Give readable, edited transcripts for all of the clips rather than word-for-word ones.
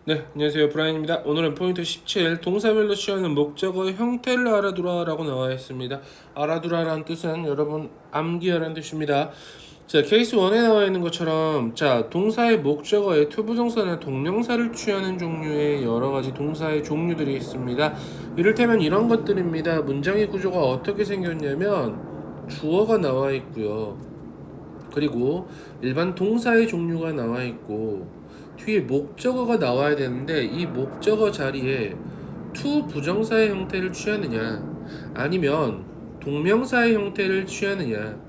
네, 안녕하세요. 브라인입니다. 오늘은 포인트 17 동사별로 취하는 목적어의 형태를 알아두라 라고 나와 있습니다. 알아두라라는 뜻은 여러분 암기하라는 뜻입니다. 자, 케이스 1에 나와 있는 것처럼 자, 동사의 목적어에 투부정사나 동명사를 취하는 종류의 여러 가지 동사의 종류들이 있습니다. 이를테면 이런 것들입니다. 문장의 구조가 어떻게 생겼냐면 주어가 나와 있고요. 그리고 일반 동사의 종류가 나와 있고 뒤에 목적어가 나와야 되는데 이 목적어 자리에 to 부정사의 형태를 취하느냐 아니면 동명사의 형태를 취하느냐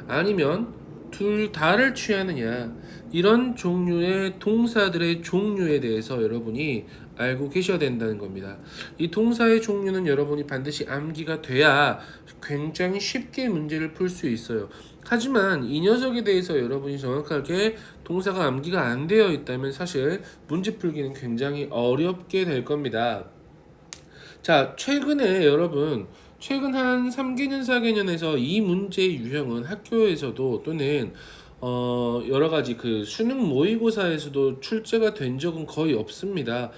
아니면 둘 다를 취하느냐 이런 종류의 동사들의 종류에 대해서 여러분이 알고 계셔야 된다는 겁니다. 이 동사의 종류는 여러분이 반드시 암기가 돼야 굉장히 쉽게 문제를 풀 수 있어요. 하지만 이 녀석에 대해서 여러분이 정확하게 동사가 암기가 안 되어 있다면 사실 문제 풀기는 굉장히 어렵게 될 겁니다. 자, 최근에 여러분 최근 한 3개년 4개년에서 이 문제의 유형은 학교에서도 또는 여러 가지 그 수능 모의고사에서도 출제가 된 적은 거의 없습니다.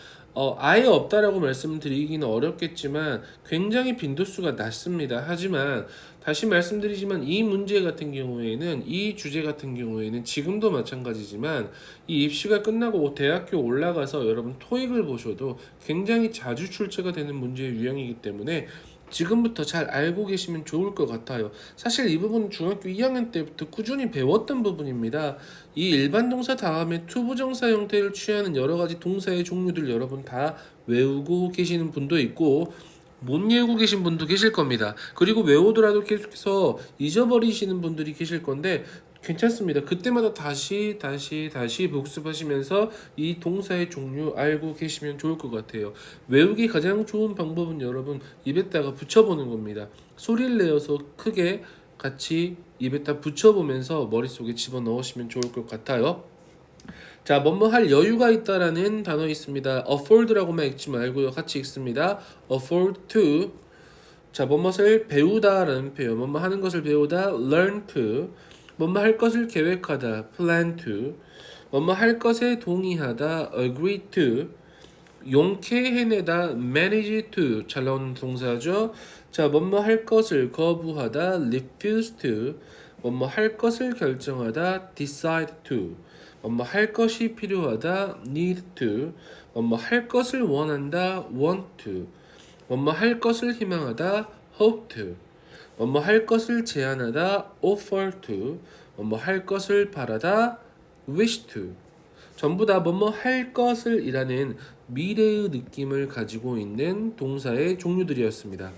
아예 없다라고 말씀드리기는 어렵겠지만 굉장히 빈도수가 낮습니다. 하지만 다시 말씀드리지만 이 문제 같은 경우에는 이 주제 같은 경우에는 지금도 마찬가지지만 이 입시가 끝나고 대학교 올라가서 여러분 토익을 보셔도 굉장히 자주 출제가 되는 문제의 유형이기 때문에 지금부터 잘 알고 계시면 좋을 것 같아요. 사실 이 부분은 중학교 2학년 때부터 꾸준히 배웠던 부분입니다. 이 일반 동사 다음에 투부정사 형태를 취하는 여러 가지 동사의 종류들 여러분 다 외우고 계시는 분도 있고 못 외우고 계신 분도 계실 겁니다. 그리고 외우더라도 계속해서 잊어버리시는 분들이 계실 건데 괜찮습니다. 그때마다 다시 복습하시면서 이 동사의 종류 알고 계시면 좋을 것 같아요. 외우기 가장 좋은 방법은 여러분 입에다가 붙여보는 겁니다. 소리를 내어서 크게 같이 입에다 붙여보면서 머릿속에 집어넣으시면 좋을 것 같아요. 자, 뭐뭐 할 여유가 있다라는 단어 있습니다. afford라고만 읽지 말고요. 같이 읽습니다. afford to. 자, 뭐뭇을 배우다라는 표현. 뭐뭐 하는 것을 배우다 learn to. 뭐뭐 할 것을 계획하다 plan to. 뭐뭐 할 것에 동의하다 agree to. 용케 해내다 manage to. 잘 나오는 동사죠. 자, 뭐뭐 할 것을 거부하다 refuse to. 뭐뭐 할 것을 결정하다 decide to. 뭐뭐 할 것이 필요하다 need to. 뭐뭐 할 것을 원한다 want to. 뭐뭐 할 것을 희망하다 hope to. 뭐뭐 할 것을 제안하다 offer to. 뭐뭐 할 것을 바라다 wish to. 전부 다 뭐뭐 할 것을 이라는 미래의 느낌을 가지고 있는 동사의 종류들이었습니다.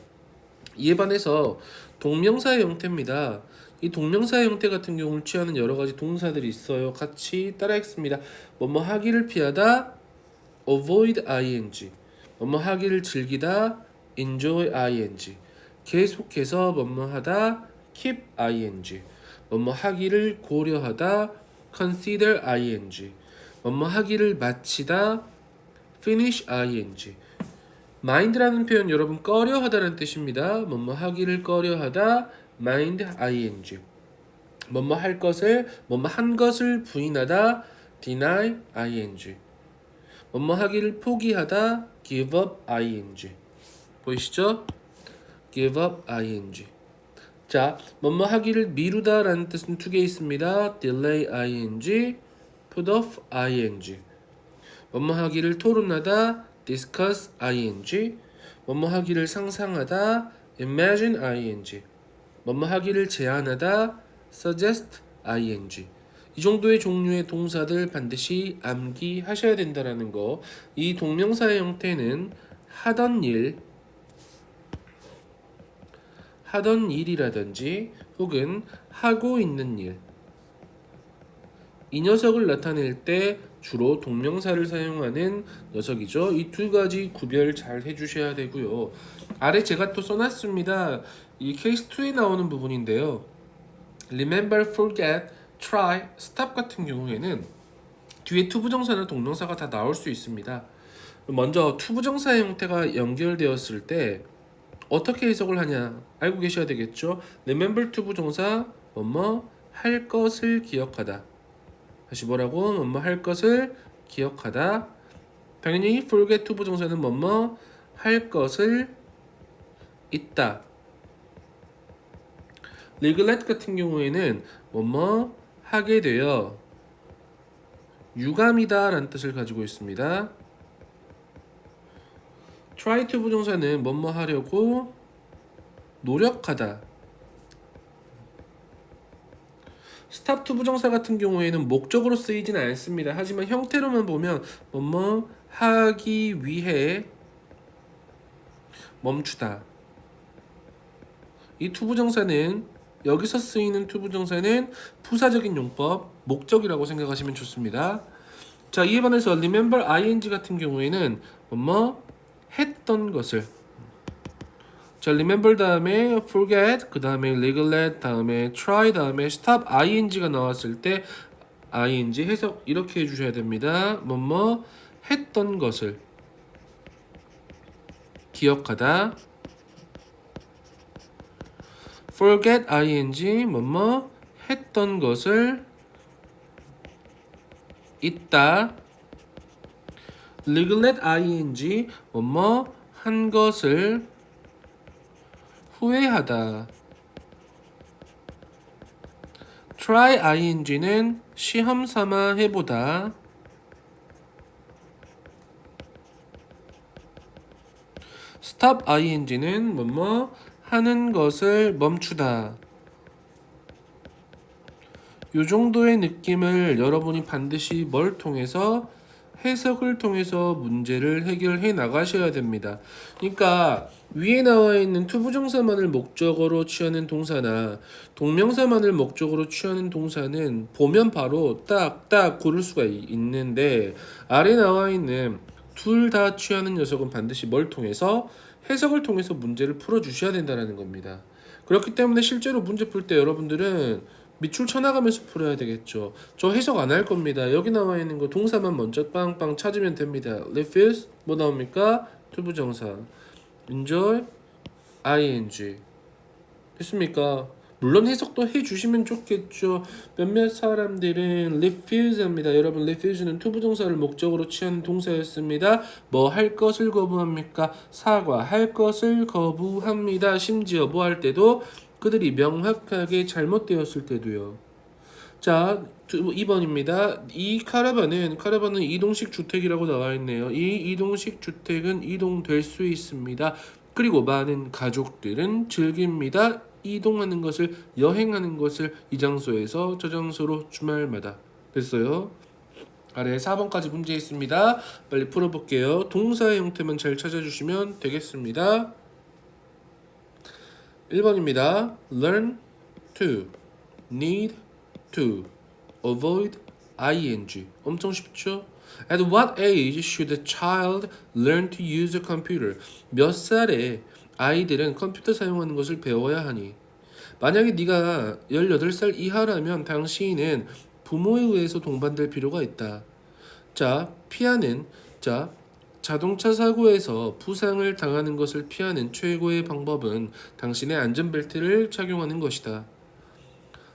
이에 반해서 동명사의 형태입니다. 이 동명사의 형태 같은 경우를 취하는 여러 가지 동사들이 있어요. 같이 따라하겠습니다. 뭐뭐 하기를 피하다 avoid ing. 뭐뭐 하기를 즐기다 enjoy ing. 계속해서 뭐뭐 하다 keep ing. 뭐뭐 하기를 고려하다 consider ing. 뭐뭐 하기를 마치다 finish ing. mind라는 표현 여러분 꺼려하다라는 뜻입니다. 뭐뭐 하기를 꺼려하다 mind ing. 뭐뭐 할 것을 뭐뭐 한 것을 부인하다 deny ing. 뭐뭐 하기를 포기하다 give up ing. 보이시죠? give up ing. 자, 뭐뭐 하기를 미루다라는 뜻은 두 개 있습니다. delay ing, put off ing. 뭐뭐 하기를 토론하다 discuss ing. 뭐뭐 하기를 상상하다 imagine ing. 뭐뭐 하기를 제안하다 suggest ing. 이 정도의 종류의 동사들 반드시 암기하셔야 된다라는 거. 이 동명사의 형태는 하던 일, 하던 일이라든지 혹은 하고 있는 일. 이 녀석을 나타낼 때 주로 동명사를 사용하는 녀석이죠. 이 두 가지 구별 잘 해주셔야 되고요. 아래 제가 또 써놨습니다. 이 케이스 2에 나오는 부분인데요. remember, forget, try, stop 같은 경우에는 뒤에 투부정사나 동명사가 다 나올 수 있습니다. 먼저 투부정사의 형태가 연결되었을 때 어떻게 해석을 하냐 알고 계셔야 되겠죠. remember 투부정사 뭐뭐 할 것을 기억하다. 다시 뭐라고? 뭐뭐 할 것을 기억하다. 당연히 forget to 부정사는 뭐뭐 할 것을 있다. neglect 같은 경우에는 뭐뭐 하게 되어 유감이다 라는 뜻을 가지고 있습니다. try to 부정사는 뭐뭐 하려고 노력하다. stop to 부정사 같은 경우에는 목적으로 쓰이지는 않습니다. 하지만 형태로만 보면 뭐뭐 하기 위해 멈추다. 이 to 부정사는 여기서 쓰이는 to 부정사는 부사적인 용법, 목적이라고 생각하시면 좋습니다. 자, 이에 반해서 remember ing 같은 경우에는 뭐뭐 했던 것을. 자, remember 다음에 forget, 그 다음에 neglect, 다음에 try, 다음에 stop ing가 나왔을 때 ing 해석 이렇게 해주셔야 됩니다. 뭐뭐 했던 것을 기억하다. forget ing 뭐뭐 했던 것을 있다. neglect ing 뭐뭐 한 것을 후회하다. try ing는 시험 삼아 해보다. stop ing는 뭐뭐 하는 것을 멈추다. 요 정도의 느낌을 여러분이 반드시 뭘 통해서 해석을 통해서 문제를 해결해 나가셔야 됩니다. 그러니까 위에 나와 있는 투부정사만을 목적어로 취하는 동사나 동명사만을 목적어로 취하는 동사는 보면 바로 딱딱 고를 수가 있는데 아래 나와 있는 둘 다 취하는 녀석은 반드시 뭘 통해서 해석을 통해서 문제를 풀어주셔야 된다는 겁니다. 그렇기 때문에 실제로 문제 풀 때 여러분들은 밑줄 쳐나가면서 풀어야 되겠죠. 저 해석 안 할 겁니다. 여기 나와 있는 거 동사만 먼저 빵빵 찾으면 됩니다. refuse 뭐 나옵니까? 투부정사. enjoy ing 됐습니까? 물론 해석도 해주시면 좋겠죠. 몇몇 사람들은 refuse 합니다. 여러분 refuse는 투부정사를 목적으로 취하는 동사였습니다. 뭐 할 것을 거부합니까? 사과할 것을 거부합니다. 심지어 뭐 할 때도 그들이 명확하게 잘못되었을 때도요. 자, 2번입니다. 이 카라반은 이동식 주택이라고 나와 있네요. 이 이동식 주택은 이동될 수 있습니다. 그리고 많은 가족들은 즐깁니다. 이동하는 것을, 여행하는 것을 이 장소에서 저 장소로 주말마다. 됐어요? 아래 4번까지 문제 있습니다. 빨리 풀어볼게요. 동사의 형태만 잘 찾아주시면 되겠습니다. 1번입니다. learn to, need to, avoid ing. 엄청 쉽죠? At what age should a child learn to use a computer? 몇 살에 아이들은 컴퓨터 사용하는 것을 배워야 하니? 만약에 네가 18살 이하라면 당신은 부모에 의해서 동반될 필요가 있다. 자, 피하는, 자동차 사고에서 부상을 당하는 것을 피하는 최고의 방법은 당신의 안전벨트를 착용하는 것이다.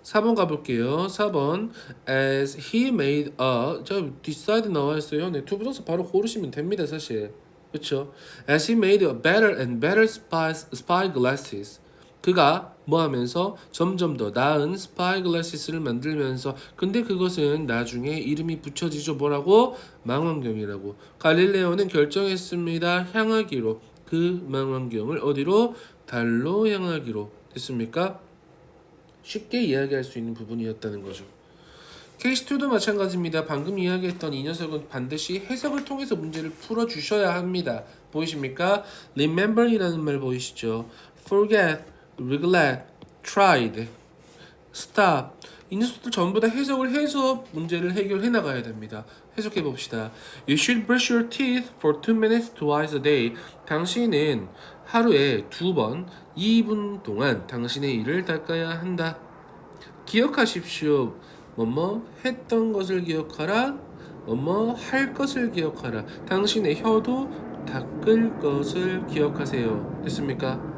4번 가볼게요. 4번 as he made a decide 나와 있어요. 네, 투부정사 바로 고르시면 됩니다. 사실 그렇죠? as he made a better and better spy glasses 그가 뭐 하면서 점점 더 나은 스파이 글라시스를 만들면서 근데 그것은 나중에 이름이 붙여지죠. 뭐라고? 망원경이라고. 갈릴레오는 결정했습니다. 향하기로. 그 망원경을 어디로? 달로 향하기로. 됐습니까? 쉽게 이야기할 수 있는 부분이었다는 거죠. 케이스 2도 마찬가지입니다. 방금 이야기했던 이 녀석은 반드시 해석을 통해서 문제를 풀어주셔야 합니다. 보이십니까? remember이라는 말 보이시죠? forget, neglect, tried, stop 이 녀석들 전부 다 해석을 해서 문제를 해결해 나가야 됩니다. 해석해 봅시다. You should brush your teeth for 2 minutes twice a day. 당신은 하루에 2번 2분 동안 당신의 이를 닦아야 한다. 기억하십시오. 뭐뭐 했던 것을 기억하라. 뭐뭐 할 것을 기억하라. 당신의 혀도 닦을 것을 기억하세요. 됐습니까?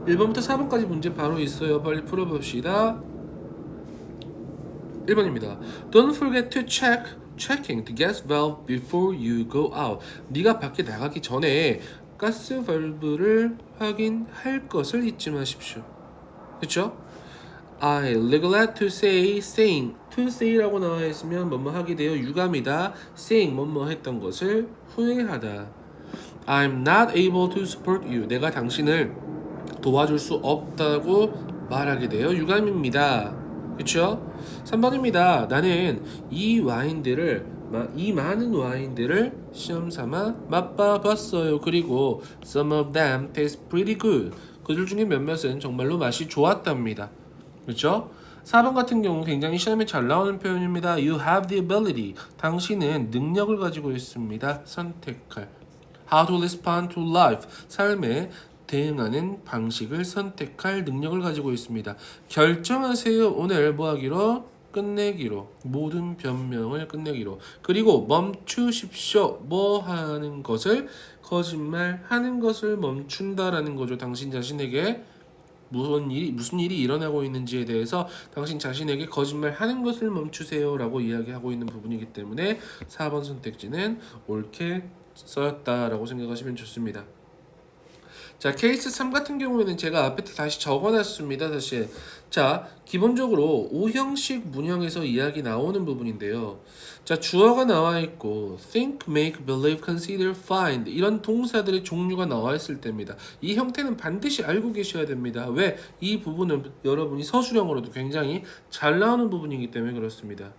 1번부터 4번까지 문제 바로 있어요. 빨리 풀어봅시다. 1번입니다. Don't forget to check checking the gas valve before you go out. 네가 밖에 나가기 전에 가스 밸브를 확인할 것을 잊지 마십시오. 그렇죠? I neglect to say saying to say라고 나와 있으면 뭐뭐 하게 되어 유감이다. saying 뭐뭐 했던 것을 후회하다. I'm not able to support you. 내가 당신을 도와줄 수 없다고 말하게 되어 유감입니다. 그쵸? 3번입니다. 나는 이 많은 와인들을 시험 삼아 맛봐봤어요. 그리고 some of them taste pretty good. 그들 중에 몇몇은 정말로 맛이 좋았답니다. 그렇죠? 4번 같은 경우 굉장히 시험에 잘 나오는 표현입니다. You have the ability. 당신은 능력을 가지고 있습니다. 선택할. How to respond to life. 삶에 대응하는 방식을 선택할 능력을 가지고 있습니다. 결정하세요. 오늘 뭐 하기로? 끝내기로. 모든 변명을 끝내기로. 그리고 멈추십시오. 뭐 하는 것을? 거짓말하는 것을 멈춘다라는 거죠. 당신 자신에게 무슨 일이 일어나고 있는지에 대해서 당신 자신에게 거짓말하는 것을 멈추세요라고 이야기하고 있는 부분이기 때문에 4번 선택지는 옳게 써였다라고 생각하시면 좋습니다. 자, 케이스 3 같은 경우에는 제가 앞에 다시 적어놨습니다. 사실 자, 기본적으로 O형식 문형에서 이야기 나오는 부분인데요. 자, 주어가 나와 있고 think, make, believe, consider, find 이런 동사들의 종류가 나와 있을 때입니다. 이 형태는 반드시 알고 계셔야 됩니다. 왜? 이 부분은 여러분이 서술형으로도 굉장히 잘 나오는 부분이기 때문에 그렇습니다.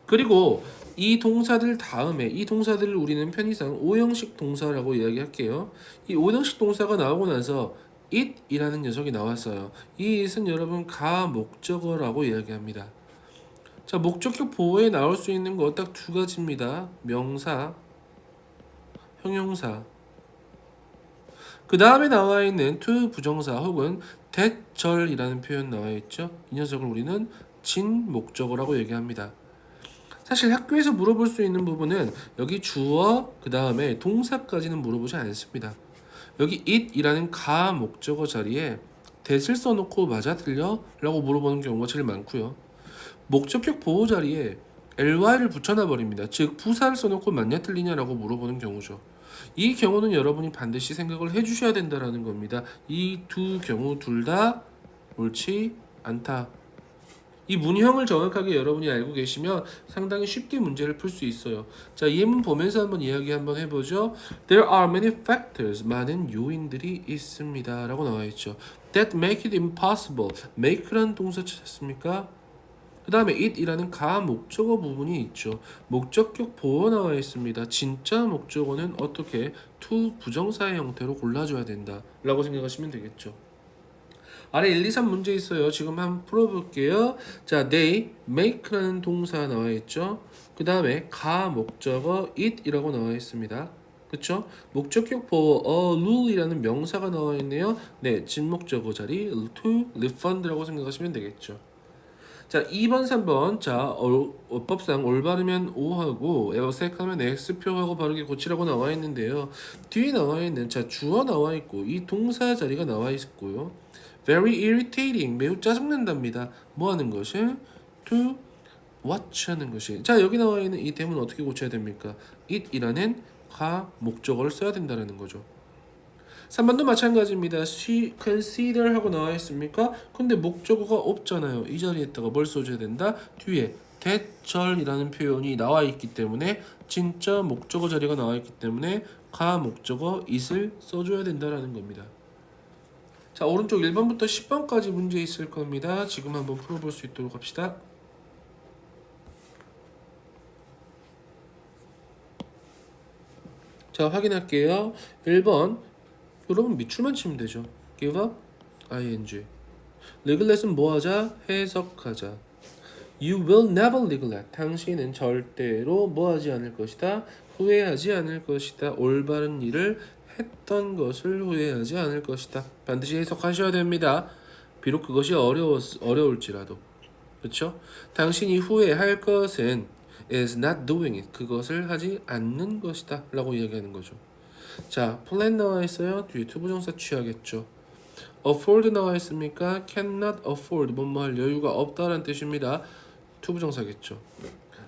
그리고 이 동사들 다음에 이 동사들을 우리는 편의상 오형식 동사라고 이야기할게요. 이 오형식 동사가 나오고 나서 it이라는 녀석이 나왔어요. 이 it은 여러분 가목적어라고 이야기합니다. 자, 목적격 보호에 나올 수 있는 거 딱 두 가지입니다. 명사, 형용사. 그 다음에 나와 있는 to 부정사 혹은 대절이라는 표현 나와 있죠. 이 녀석을 우리는 진목적어라고 얘기합니다. 사실 학교에서 물어볼 수 있는 부분은 여기 주어 그 다음에 동사까지는 물어보지 않습니다. 여기 it이라는 가목적어 자리에 that을 써놓고 맞아 틀려? 라고 물어보는 경우가 제일 많고요. 목적격 보호 자리에 ly를 붙여놔 버립니다. 즉 부사를 써놓고 맞냐 틀리냐 라고 물어보는 경우죠. 이 경우는 여러분이 반드시 생각을 해주셔야 된다는 겁니다. 이 두 경우 둘 다 옳지 않다. 이 문형을 정확하게 여러분이 알고 계시면 상당히 쉽게 문제를 풀 수 있어요. 자, 예문 보면서 한번 이야기 한번 해보죠. There are many factors. 많은 요인들이 있습니다. 라고 나와 있죠. That make it impossible. make라는 동사 찾았습니까? 그 다음에 it이라는 가목적어 부분이 있죠. 목적격 보호 나와 있습니다. 진짜 목적어는 어떻게 to 부정사의 형태로 골라줘야 된다. 라고 생각하시면 되겠죠. 아래 1, 2, 3 문제 있어요. 지금 한번 풀어볼게요. 자, they make라는 동사 나와 있죠. 그 다음에 가목적어 it이라고 나와 있습니다. 그쵸? 목적격 보호 rule이라는 명사가 나와 있네요. 네, 진목적어 자리 to refund라고 생각하시면 되겠죠. 자, 2번, 3번. 자, 어법상 올바르면 O하고 어색하면 X표하고 바르게 고치라고 나와 있는데요. 뒤에 나와 있는 자, 주어 나와 있고 이 동사 자리가 나와 있고요. Very irritating. 매우 짜증난답니다. 뭐 하는 것이? To watch 하는 것이. 자, 여기 나와 있는 이 대문 어떻게 고쳐야 됩니까? it이라는 가 목적어를 써야 된다는 거죠. 3번도 마찬가지입니다. consider 하고 나와 있습니까? 근데 목적어가 없잖아요. 이 자리에다가 뭘 써줘야 된다? 뒤에 대절이라는 표현이 나와 있기 때문에 진짜 목적어 자리가 나와 있기 때문에 가 목적어 it을 써줘야 된다는 겁니다. 자, 오른쪽 1번부터 10번까지 문제 있을 겁니다. 지금 한번 풀어볼 수 있도록 합시다. 자, 확인할게요. 1번 여러분 밑줄만 치면 되죠. give up, ing. neglect은 뭐하자? 해석하자. You will never neglect. 당신은 절대로 뭐하지 않을 것이다. 후회하지 않을 것이다. 올바른 일을 했던 것을 후회하지 않을 것이다. 반드시 해석하셔야 됩니다. 비록 그것이 어려울지라도. 그렇죠? 당신이 후회할 것은 is not doing it. 그것을 하지 않는 것이다. 라고 이야기하는 거죠. 자, plan 나와 있어요. 뒤에 투부정사 취하겠죠. afford 나와 있습니까? cannot afford. 뭐뭐 할 여유가 없다라는 뜻입니다. 투부정사겠죠.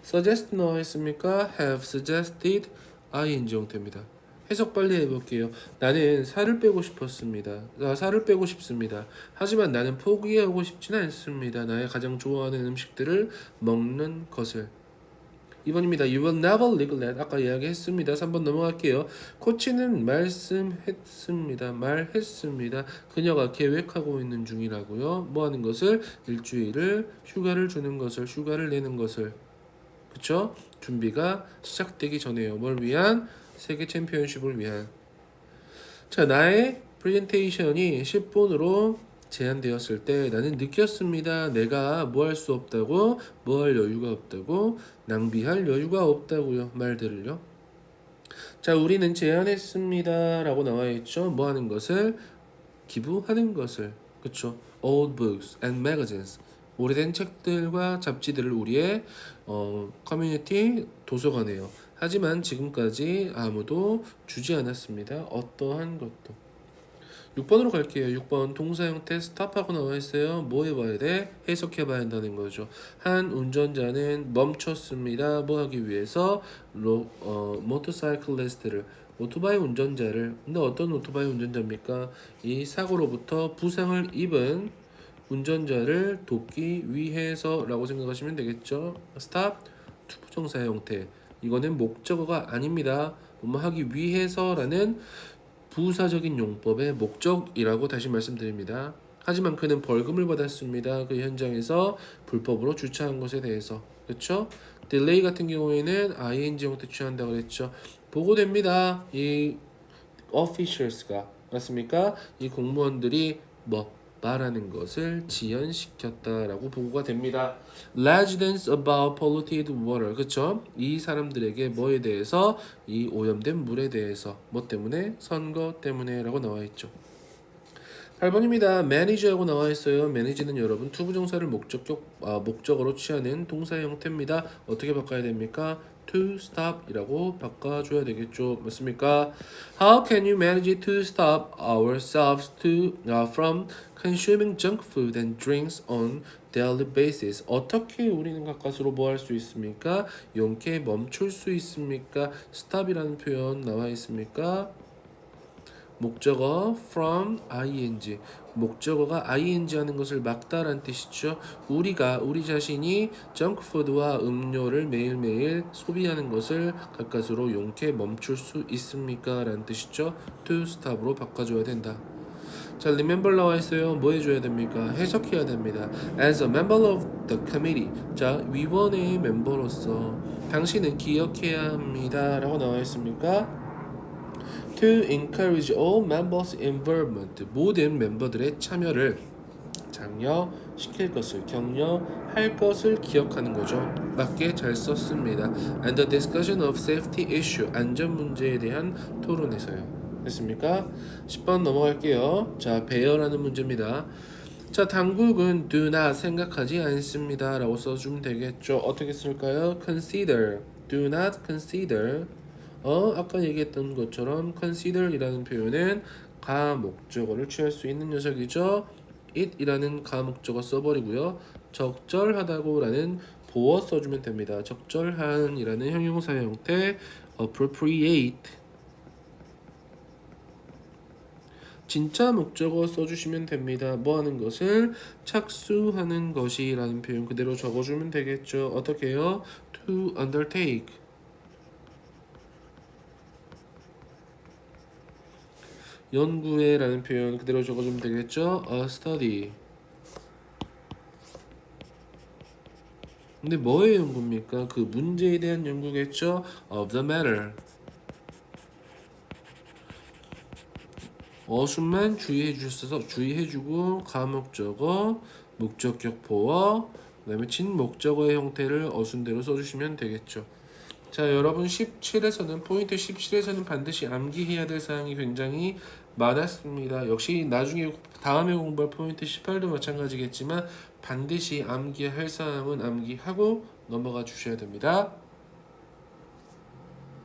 suggest 나와 있습니까? have suggested ing 형태입니다. 해석 빨리 해볼게요. 나는 살을 빼고 싶었습니다. 살을 빼고 싶습니다. 하지만 나는 포기하고 싶지는 않습니다. 나의 가장 좋아하는 음식들을 먹는 것을. 2번입니다. You will never regret. 아까 이야기했습니다. 3번 넘어갈게요. 코치는 말했습니다. 그녀가 계획하고 있는 중이라고요. 뭐 하는 것을? 일주일을 휴가를 주는 것을, 휴가를 내는 것을. 그쵸? 준비가 시작되기 전에요. 뭘 위한? 세계 챔피언십을 위한. 자, 나의 프레젠테이션이 10분으로 제한되었을 때 나는 느꼈습니다. 내가 뭐 할 수 없다고, 뭐 할 여유가 없다고, 낭비할 여유가 없다고요. 말들을요. 자, 우리는 제안했습니다. 라고 나와 있죠. 뭐 하는 것을? 기부하는 것을. 그쵸? Old books and magazines. 오래된 책들과 잡지들을 우리의 커뮤니티 도서관에요. 하지만 지금까지 아무도 주지 않았습니다. 어떠한 것도. 6번으로 갈게요. 6번 동사 형태 stop하고 나와 있어요. 뭐 해봐야 돼? 해석해봐야 한다는 거죠. 한 운전자는 멈췄습니다. 뭐 하기 위해서? 모터사이클리스트를 오토바이 운전자를. 근데 어떤 오토바이 운전자입니까? 이 사고로부터 부상을 입은 운전자를 돕기 위해서라고 생각하시면 되겠죠. stop 투부정사 형태. 이거는 목적어가 아닙니다. 뭐 하기 위해서라는 부사적인 용법의 목적이라고 다시 말씀드립니다. 하지만 그는 벌금을 받았습니다. 그 현장에서 불법으로 주차한 것에 대해서. 그렇죠? delay 같은 경우에는 ing 형태 취한다고 그랬죠. 보고됩니다. 이 officials가 맞습니까? 이 공무원들이 뭐 말하는 것을 지연시켰다라고 보고가 됩니다. Residents about polluted water. 그쵸? 이 사람들에게 뭐에 대해서? 이 오염된 물에 대해서. 뭐 때문에? 선거 때문에라고 나와 있죠. 8번입니다. manage하고 나와 있어요. manage는 여러분 투부정사를 목적어로 취하는 동사 형태입니다. 어떻게 바꿔야 됩니까? to stop 이라고 바꿔줘야 되겠죠. 맞습니까? How can you manage to stop ourselves from consuming junk food and drinks on daily basis? 어떻게 우리는 가까스로 뭐 할 수 있습니까? 용케 멈출 수 있습니까? stop이라는 표현 나와 있습니까? 목적어 from ing. 목적어가 ing 하는 것을 막다란 뜻이죠. 우리 자신이 정크푸드와 음료를 매일매일 소비하는 것을 가까스로 용케 멈출 수 있습니까? 라는 뜻이죠. to stop으로 바꿔줘야 된다. 자, remember 나와 있어요. 뭐 해줘야 됩니까? 해석해야 됩니다. As a member of the committee. 자, 위원회의 멤버로서 당신은 기억해야 합니다. 라고 나와 있습니까? To encourage all members' involvement. 모든 멤버들의 참여를 장려시킬 것을, 격려할 것을 기억하는 거죠. 맞게 잘 썼습니다. And the discussion of safety issue. 안전 문제에 대한 토론에서요. 됐습니까? 10번 넘어갈게요. 자, 배열하는 문제입니다. 자, 당국은 do not 생각하지 않습니다. 라고 써주면 되겠죠. 어떻게 쓸까요? Consider. Do not consider. 아까 얘기했던 것처럼 consider 이라는 표현은 가목적어를 취할 수 있는 녀석이죠. it 이라는 가목적어 써버리고요. 적절하다고 라는 보어 써주면 됩니다. 적절한 이라는 형용사 형태 appropriate. 진짜 목적어 써주시면 됩니다. 뭐 하는 것을? 착수하는 것이라는 표현 그대로 적어주면 되겠죠. 어떻게 해요? to undertake. 연구해라는 표현 그대로 적어주면 되겠죠. A study. 근데 뭐의 연구입니까? 그 문제에 대한 연구겠죠. Of the matter. 어순만 주의해주고 가목적어, 목적격 보어, 그다음에 진목적어의 형태를 어순대로 써주시면 되겠죠. 자, 여러분 17에서는 포인트 17에서는 반드시 암기해야 될 사항이 굉장히 많았습니다. 역시 나중에 다음에 공부할 포인트 18도 마찬가지겠지만 반드시 암기할 사항은 암기하고 넘어가 주셔야 됩니다.